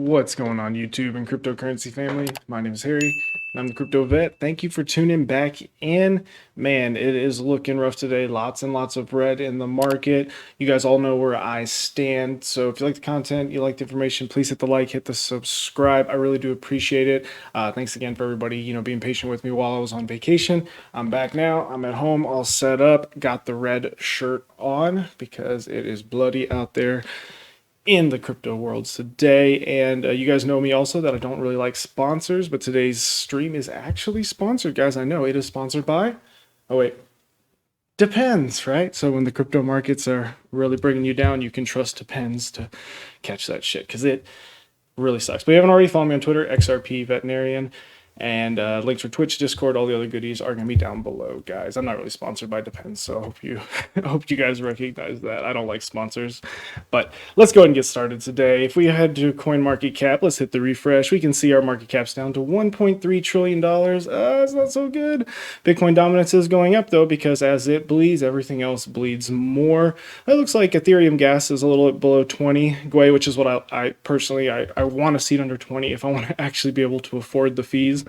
What's going on, YouTube and cryptocurrency family? My name is Harry, and I'm the Crypto Vet. Thank you for tuning back in. Man, it is looking rough today. Lots and lots of red in the market. You guys all know where I stand. So if you like the content, you like the information, please hit the like, hit the subscribe. I really do appreciate it. Thanks again for everybody, being patient with me while I was on vacation. I'm back now. I'm at home, all set up. Got the red shirt on because it is bloody out there in the crypto world today. And you guys know me also that I don't really like sponsors, but today's stream is actually sponsored, guys. I know it is sponsored by, oh wait, Depends, right? So when the crypto markets are really bringing you down, you can trust Depends to catch that shit, because it really sucks. But if you haven't already, follow me on Twitter, XRP Veterinarian. And links for Twitch, Discord, all the other goodies are going to be down below, guys. I'm not really sponsored by Depends, so I hope you hope you guys recognize that. I don't like sponsors. But let's go ahead and get started today. If we head to CoinMarketCap, let's hit the refresh. We can see our market cap's down to $1.3 trillion. It's not so good. Bitcoin dominance is going up, though, because as it bleeds, everything else bleeds more. It looks like Ethereum gas is a little bit below 20 Gwei, which is what I personally want to see it under 20 if I want to actually be able to afford the fees.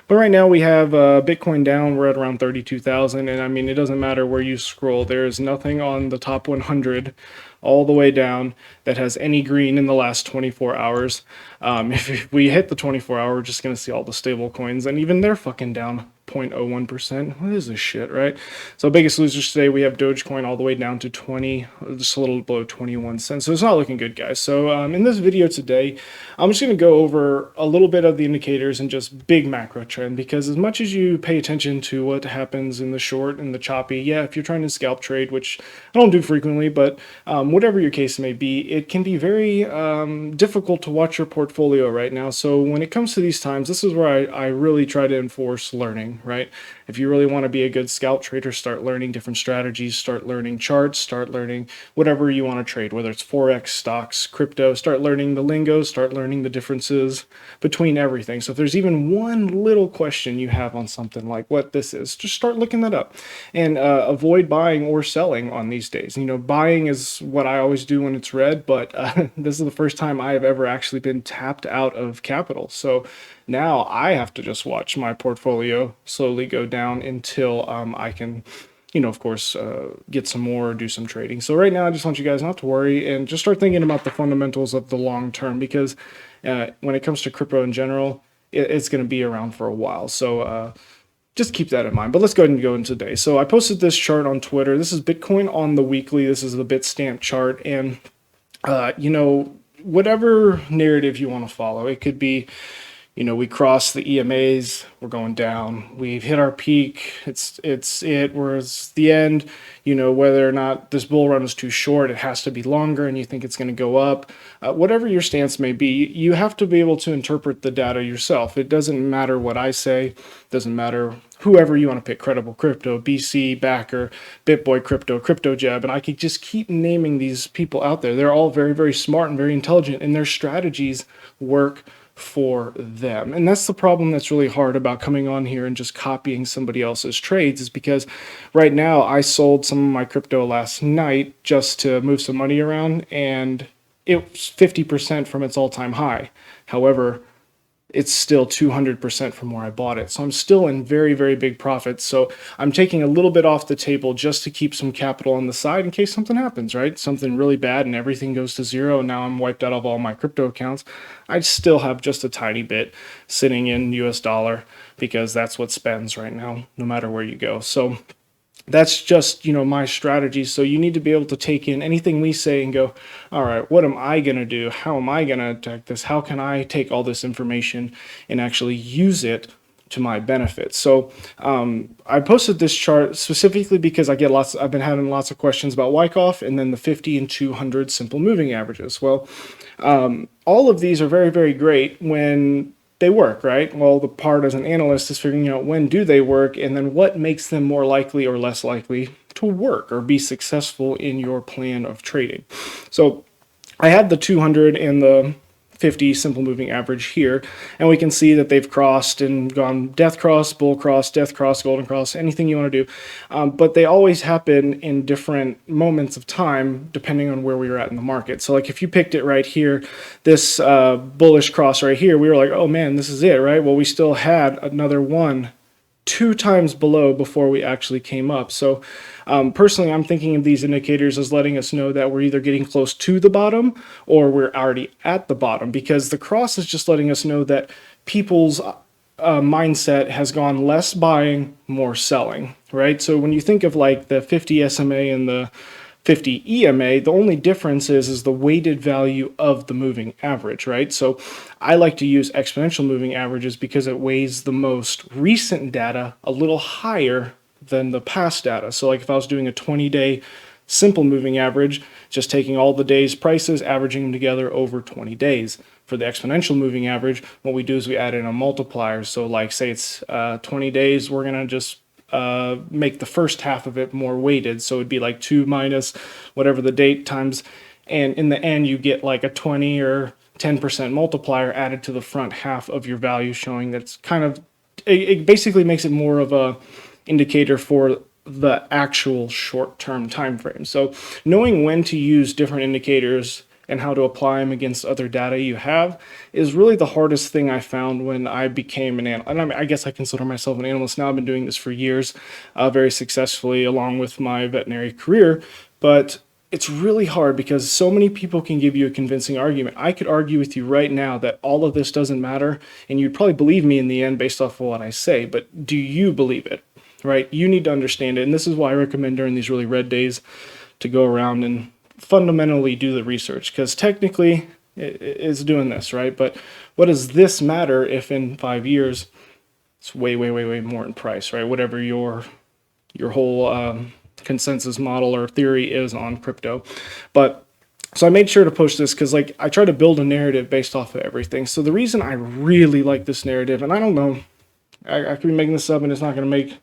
But right now we have Bitcoin down. We're at around 32,000. And I mean, it doesn't matter where you scroll. There is nothing on the top 100 all the way down that has any green in the last 24 hours. If we hit the 24 hour, we're just going to see all the stable coins. And even they're fucking down 0.01%. What is this shit, right? So biggest losers today, we have Dogecoin all the way down to 20, just a little below 21 cents. So it's not looking good, guys. So in this video today, I'm just going to go over a little bit of the indicators and just big macro trend, because as much as you pay attention to what happens in the short and the choppy, yeah, if you're trying to scalp trade, which I don't do frequently, but whatever your case may be, it can be very difficult to watch your portfolio right now. So when it comes to these times, this is where I really try to enforce learning, right? If you really want to be a good scalp trader, start learning different strategies, start learning charts, start learning whatever you want to trade, whether it's Forex, stocks, crypto, start learning the lingo, start learning the differences between everything. So if there's even one little question you have on something like what this is, just start looking that up, and avoid buying or selling on these days. Buying is what I always do when it's red, but this is the first time I have ever actually been tapped out of capital. So now I have to just watch my portfolio slowly go down until I can, of course, get some more or do some trading. So right now, I just want you guys not to worry and just start thinking about the fundamentals of the long term, because when it comes to crypto in general, it's going to be around for a while. So just keep that in mind. But let's go ahead and go into today. So I posted this chart on Twitter. This is Bitcoin on the weekly. This is the Bitstamp chart. And, whatever narrative you want to follow, it could be, we crossed the EMAs, we're going down. We've hit our peak. Whereas the end, whether or not this bull run is too short, it has to be longer, and you think it's going to go up. Whatever your stance may be, you have to be able to interpret the data yourself. It doesn't matter what I say. It doesn't matter whoever you want to pick, Credible Crypto, BC, Backer, BitBoy Crypto, CryptoJab, and I could just keep naming these people out there. They're all very, very smart and very intelligent, and their strategies work for them. And that's the problem that's really hard about coming on here and just copying somebody else's trades, is because right now I sold some of my crypto last night just to move some money around, and it was 50% from its all-time high. However, it's still 200% from where I bought it. So I'm still in very, very big profits. So I'm taking a little bit off the table just to keep some capital on the side in case something happens, right? Something really bad and everything goes to zero, and now I'm wiped out of all my crypto accounts. I still have just a tiny bit sitting in US dollar, because that's what spends right now, no matter where you go. So that's just, my strategy. So you need to be able to take in anything we say and go, all right, what am I going to do? How am I going to attack this? How can I take all this information and actually use it to my benefit? So I posted this chart specifically because I've been having lots of questions about Wyckoff and then the 50 and 200 simple moving averages. Well, all of these are very, very great when they work, right? Well, the part as an analyst is figuring out when do they work, and then what makes them more likely or less likely to work or be successful in your plan of trading. So I had the 200 and the 50 simple moving average here, and we can see that they've crossed and gone death cross, bull cross, death cross, golden cross, anything you want to do, but they always happen in different moments of time depending on where we were at in the market. So like if you picked it right here, this bullish cross right here, we were like, oh man, this is it, right? Well, we still had another one 2 times below before we actually came up. So personally, I'm thinking of these indicators as letting us know that we're either getting close to the bottom or we're already at the bottom, because the cross is just letting us know that people's mindset has gone less buying, more selling, right? So when you think of like the 50 SMA and the 50 EMA, the only difference is the weighted value of the moving average, right? So I like to use exponential moving averages because it weighs the most recent data a little higher than the past data. So like if I was doing a 20-day simple moving average, just taking all the days' prices, averaging them together over 20 days. For the exponential moving average, what we do is we add in a multiplier. So like say it's 20 days, we're going to just make the first half of it more weighted. So it'd be like 2 minus whatever the date times, and in the end you get like a 20 or 10% multiplier added to the front half of your value, showing that's kind of, it basically makes it more of a indicator for the actual short-term time frame. So knowing when to use different indicators and how to apply them against other data you have is really the hardest thing I found when I became an analyst. And I mean, I guess I consider myself an analyst now. I've been doing this for years, very successfully, along with my veterinary career. But it's really hard because so many people can give you a convincing argument. I could argue with you right now that all of this doesn't matter, and you'd probably believe me in the end based off of what I say. But do you believe it, right? You need to understand it. And this is why I recommend during these really red days to go around and fundamentally do the research, because technically it's doing this, right? But what does this matter if in 5 years it's way more in price, right? Whatever your whole consensus model or theory is on crypto. But so I made sure to post this because like I try to build a narrative based off of everything. So the reason I really like this narrative, and I don't know, I could be making this up and it's not going to make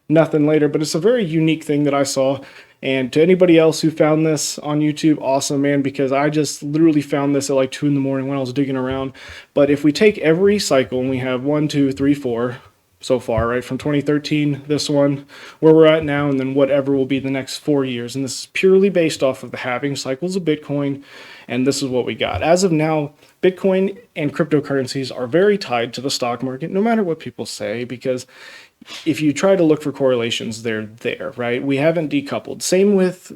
nothing later, but it's a very unique thing that I saw. And to anybody else who found this on YouTube, awesome, man, because I just literally found this at like 2 in the morning when I was digging around. But if we take every cycle, and we have 1, 2, 3, 4 so far, right, from 2013, this one, where we're at now, and then whatever will be the next 4 years. And this is purely based off of the halving cycles of Bitcoin, and this is what we got. As of now, Bitcoin and cryptocurrencies are very tied to the stock market, no matter what people say, because if you try to look for correlations, they're there, right? We haven't decoupled. Same with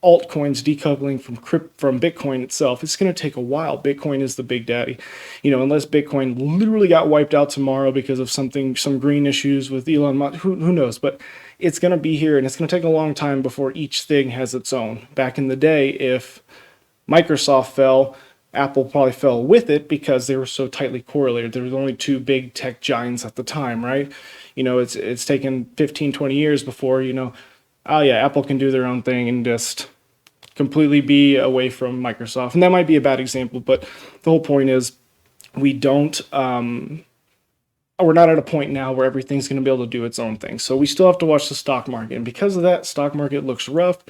altcoins decoupling from Bitcoin itself. It's going to take a while. Bitcoin is the big daddy. You know, unless Bitcoin literally got wiped out tomorrow because of some green issues with Elon Musk, who knows? But it's going to be here, and it's going to take a long time before each thing has its own. Back in the day, if Microsoft fell, Apple probably fell with it because they were so tightly correlated. There was only 2 big tech giants at the time, right? You know, it's taken 15, 20 years before, you know, oh yeah, Apple can do their own thing and just completely be away from Microsoft. And that might be a bad example, but the whole point is we're not at a point now where everything's going to be able to do its own thing. So we still have to watch the stock market. And because of that, stock market looks rough.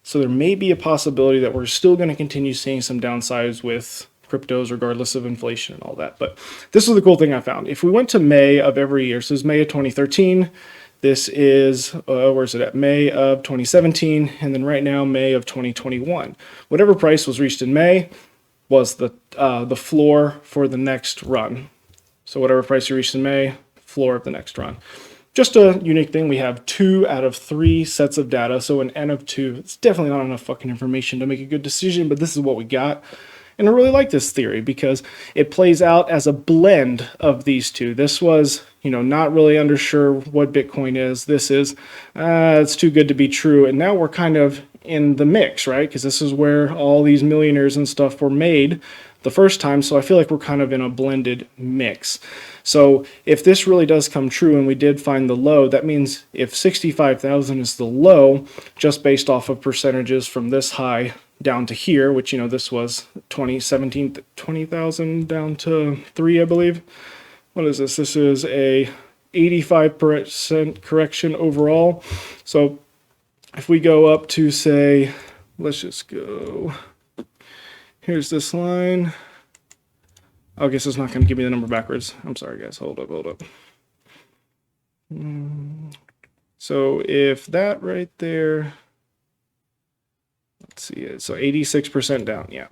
So there may be a possibility that we're still going to continue seeing some downsides with cryptos regardless of inflation and all that. But this is the cool thing I found. If we went to May of every year, so this is May of 2013, this is, where's it at? May of 2017, and then right now, May of 2021. Whatever price was reached in May was the floor for the next run. So whatever price you reached in May, floor of the next run. Just a unique thing, we have 2 out of 3 sets of data, so an N of 2. It's definitely not enough fucking information to make a good decision, but this is what we got. And I really like this theory because it plays out as a blend of these two. This was, you know, not really unsure what Bitcoin is. This is, it's too good to be true. And now we're kind of in the mix, right? Because this is where all these millionaires and stuff were made the first time. So I feel like we're kind of in a blended mix. So if this really does come true and we did find the low, that means if 65,000 is the low, just based off of percentages from this high down to here, which, you know, this was 20,000 down to 3, I believe. What is this? This is a 85% correction overall. So if we go up to, say, let's just go, here's this line. Okay, so it's not going to give me the number backwards. I'm sorry, guys. Hold up. So if that right there, let's see it. So 86% down, yeah.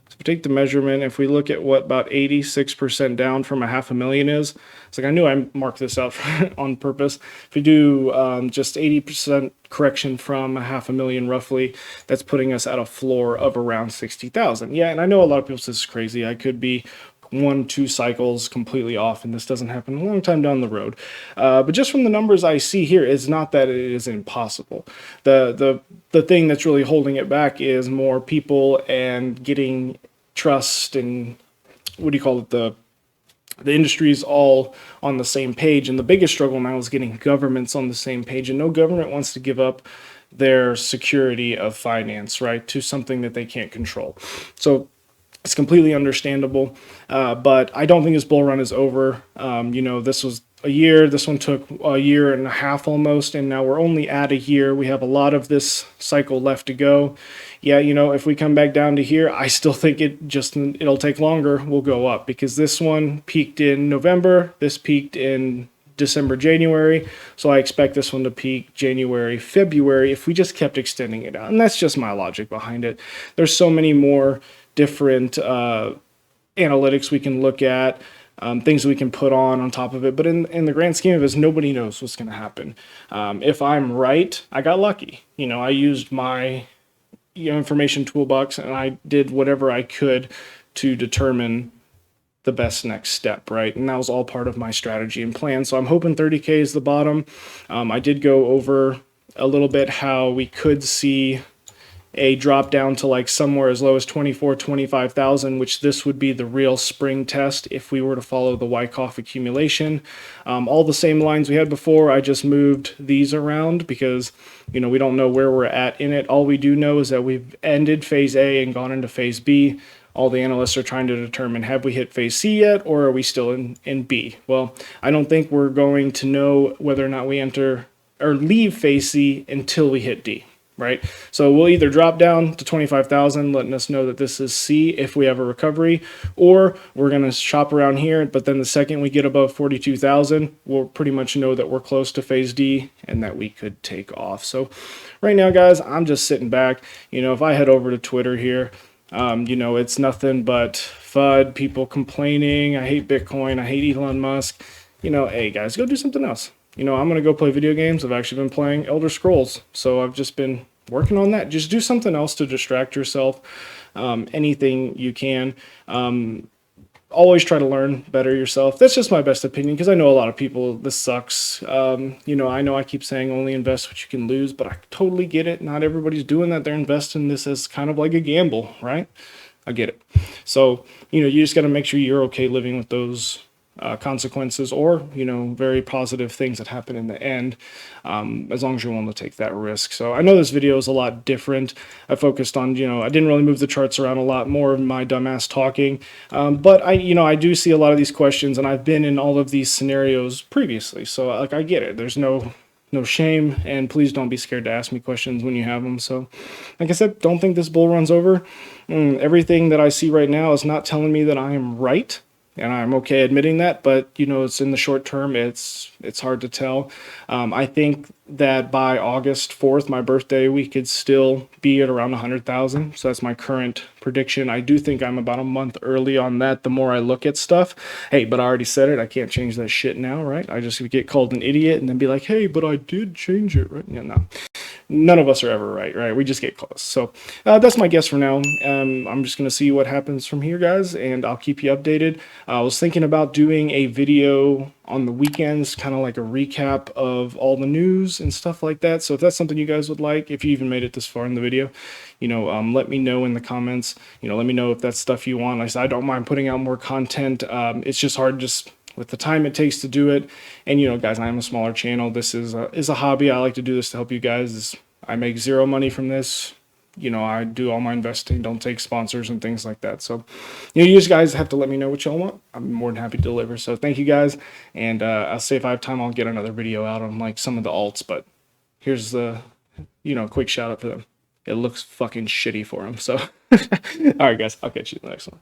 So if we take the measurement, if we look at what about 86% down from a 500,000 is, it's like I knew I marked this out on purpose. If we do just 80% correction from a 500,000 roughly, that's putting us at a floor of around 60,000. Yeah, and I know a lot of people say this is crazy. I could be 1-2 cycles completely off, and this doesn't happen a long time down the road. But just from the numbers I see here, it's not that it is impossible. The thing that's really holding it back is more people and getting trust and what do you call it, the industry's all on the same page. And the biggest struggle now is getting governments on the same page, and no government wants to give up their security of finance, right, to something that they can't control. So it's completely understandable, but I don't think this bull run is over. This was a year. This one took a year and a half almost, and now we're only at a year. We have a lot of this cycle left to go. Yeah, if we come back down to here, I still think it'll take longer. We'll go up because this one peaked in November. This peaked in December, January. So I expect this one to peak January, February if we just kept extending it out. And that's just my logic behind it. There's so many more different analytics we can look at, things we can put on top of it. But in the grand scheme of it, nobody knows what's going to happen. If I'm right, I got lucky. I used my information toolbox and I did whatever I could to determine the best next step, right? And that was all part of my strategy and plan. So I'm hoping 30K is the bottom. I did go over a little bit how we could see a drop down to like somewhere as low as 25,000, which this would be the real spring test if we were to follow the Wyckoff accumulation. All the same lines we had before, I just moved these around because, we don't know where we're at in it. All we do know is that we've ended phase A and gone into phase B. All the analysts are trying to determine, have we hit phase C yet, or are we still in B? Well, I don't think we're going to know whether or not we enter or leave phase C until we hit D. Right? So we'll either drop down to 25,000, letting us know that this is C if we have a recovery, or we're going to shop around here. But then the second we get above 42,000, we'll pretty much know that we're close to phase D and that we could take off. So right now, guys, I'm just sitting back. If I head over to Twitter here, it's nothing but FUD, people complaining. I hate Bitcoin. I hate Elon Musk. Hey, guys, go do something else. I'm going to go play video games. I've actually been playing Elder Scrolls. So I've just been working on that. Just do something else to distract yourself. Anything you can. Always try to learn better yourself. That's just my best opinion because I know a lot of people, this sucks. I know I keep saying only invest what you can lose, but I totally get it. Not everybody's doing that. They're investing this as kind of like a gamble, right? I get it. So, you just got to make sure you're okay living with those consequences or very positive things that happen in the end, as long as you're willing to take that risk. So I know this video is a lot different. I focused on I didn't really move the charts around a lot, more of my dumbass talking, but I do see a lot of these questions and I've been in all of these scenarios previously, so I get it. There's no shame, and please don't be scared to ask me questions when you have them. So like I said, don't think this bull run's over. Everything that I see right now is not telling me that I am right. And I'm okay admitting that, but it's in the short term, it's hard to tell. I think that by August 4th, my birthday, we could still be at around 100,000. So that's my current prediction. I do think I'm about a month early on that the more I look at stuff. Hey, but I already said it. I can't change that shit now, right? I just get called an idiot and then be like, hey, but I did change it, right? Yeah, no. None of us are ever right? We just get close. So that's my guess for now. I'm just going to see what happens from here, guys, and I'll keep you updated. I was thinking about doing a video on the weekends, kind of like a recap of all the news and stuff like that. So if that's something you guys would like, if you even made it this far in the video, let me know in the comments. Let me know if that's stuff you want. Like I said, I don't mind putting out more content. It's just hard with the time it takes to do it. And, guys, I am a smaller channel. This is a hobby. I like to do this to help you guys. I make zero money from this. I do all my investing, don't take sponsors and things like that. So, you just guys have to let me know what y'all want. I'm more than happy to deliver. So thank you guys. And I'll say if I have time, I'll get another video out on like some of the alts, but here's the, quick shout out for them. It looks fucking shitty for them. So, all right, guys, I'll catch you in the next one.